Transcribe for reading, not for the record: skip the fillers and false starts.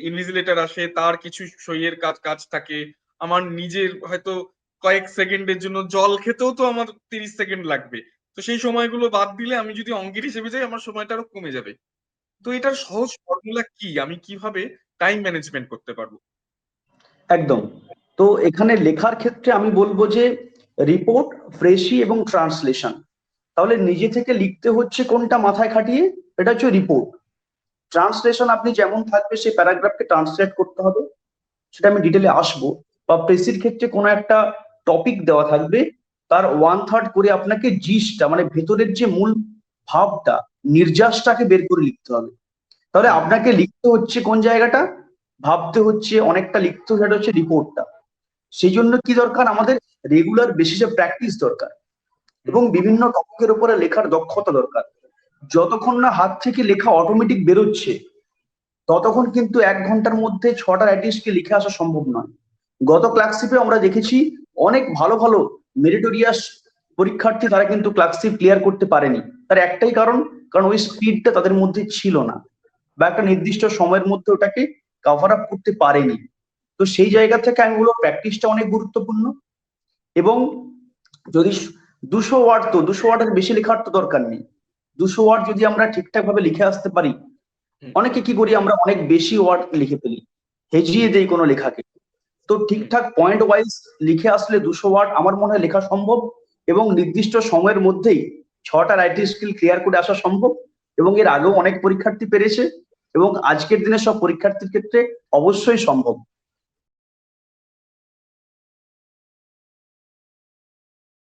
Invigilator আসে, তার কিছু সইয়ের কাজ কাজ থাকে, আমার নিজের হয়তো কয়েক সেকেন্ডের জন্য জল খেতেও তো আমার 30 সেকেন্ড লাগবে। তো সেই সময়গুলো বাদ দিলে আমি যদি অঙ্কের হিসেবে যাই আমার সময়টা আরো কমে যাবে। তো এটার সহজ ফর্মুলা কি, আমি কিভাবে টাইম ম্যানেজমেন্ট করতে পারবো? একদম। তো এখানে লেখার ক্ষেত্রে আমি বলবো যে রিপোর্ট, ফ্রেশি এবং ট্রান্সলেশন। তাহলে নিজে থেকে লিখতে হচ্ছে কোনটা মাথায় খাটিয়ে, এটা হচ্ছে রিপোর্ট। ট্রান্সলেশন আপনি যেমন থাকবে সেই প্যারাগ্রাফকে ট্রান্সলেট করতে হবে, সেটা আমি ডিটেলে আসবো। বা প্রেসির ক্ষেত্রে কোনো একটা টপিক দেওয়া থাকবে, তার 1/3 করে আপনাকে জিসটা মানে ভেতরের যে মূল ভাবটা, নির্যাসটাকে বের করে লিখতে হবে। তাহলে হুম। আপনাকে লিখতে হচ্ছে কোন জায়গাটা, ভাবতে হচ্ছে অনেকটা, লিখতে হচ্ছে, সেটা হচ্ছে রিপোর্টটা। সেই জন্য কি দরকার, আমাদের রেগুলার বেসিসে প্র্যাকটিস দরকার হুম। এবং বিভিন্ন টপিকের উপরে লেখার দক্ষতা দরকার। যতক্ষণ না হাত থেকে লেখা অটোমেটিক বেরোচ্ছে, ততক্ষণ কিন্তু 1 ঘন্টার মধ্যে 6টা রাইটিংসকে লিখে আসা সম্ভব নয়। গত ক্লার্কশিপে আমরা দেখেছি অনেক ভালো ভালো মেরিটোরিয়াস পরীক্ষার্থী তারা কিন্তু ক্লার্কশিপ ক্লিয়ার করতে পারেনি। তার একটাই কারণ, কারণ ওই স্পিডটা তাদের মধ্যে ছিল না, বা একটা নির্দিষ্ট সময়ের মধ্যে ওটাকে কভার আপ করতে পারেনি। তো সেই জায়গা থেকে আমি বলবো প্র্যাকটিসটা অনেক গুরুত্বপূর্ণ। এবং যদি 200 ওয়ার্ড, তো 200 ওয়ার্ডের বেশি লেখার তো দরকার নেই। 200 ওয়ার্ড যদি আমরা ঠিকঠাক ভাবে লিখে আসতে পারি, হুম। অনেকে কি করি আমরা অনেক বেশি ওয়ার্ড লিখে ফেলি, হেজিয়ে দেই কোনো লেখাকে। তো হুম। ঠিকঠাক পয়েন্ট ওয়াইজ লিখে আসলে 200 ওয়ার্ড আমার মনে হয় লেখা সম্ভব, এবং নির্দিষ্ট সময়ের মধ্যেই 6টা রাইটিং স্কিল ক্লিয়ার করে আসা সম্ভব। এবং এর আগেও অনেক পরীক্ষার্থী পেরেছে, এবং আজকের দিনে সব পরীক্ষার্থীর ক্ষেত্রে অবশ্যই সম্ভব।